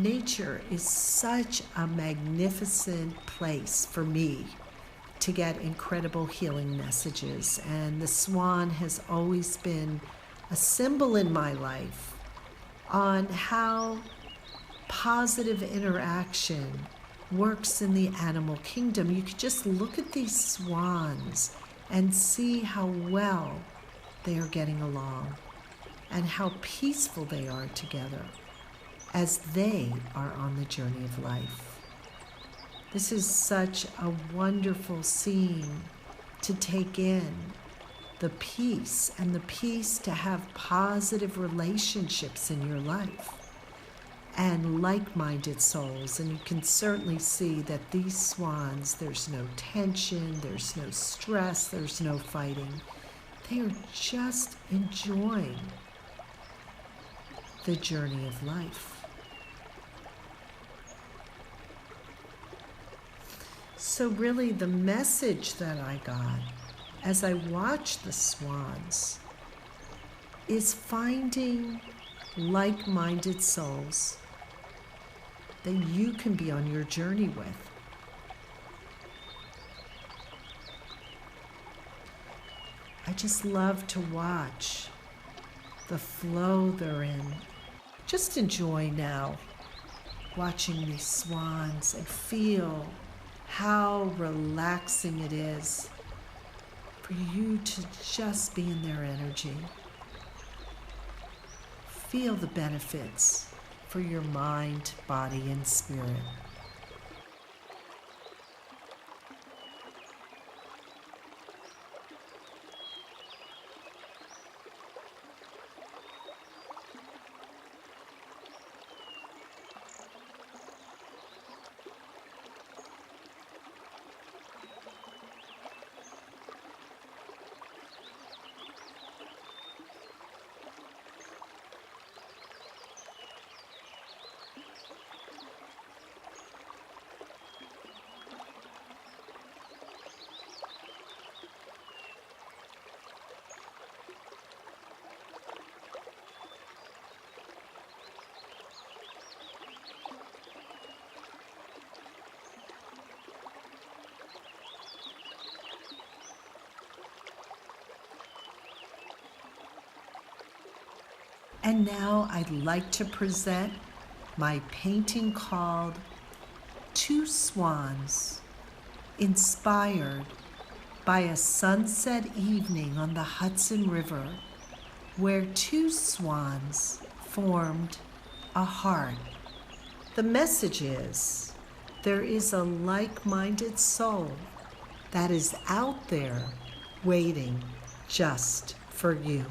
nature is such a magnificent place for me to get incredible healing messages. And the swan has always been a symbol in my life on how positive interaction works in the animal kingdom. You could just look at these swans and see how well they are getting along and how peaceful they are together as they are on the journey of life. This is such a wonderful scene to take in, the peace, and the peace to have positive relationships in your life and like-minded souls. And you can certainly see that these swans, there's no tension, there's no stress, there's no fighting. They are just enjoying the journey of life. So really the message that I got as I watched the swans is finding like-minded souls that you can be on your journey with. I just love to watch the flow they're in. Just enjoy now watching these swans and feel how relaxing it is for you to just be in their energy. Feel the benefits for your mind, body, and spirit. And now I'd like to present my painting called Two Swans, inspired by a sunset evening on the Hudson River where two swans formed a heart. The message is there is a like-minded soul that is out there waiting just for you.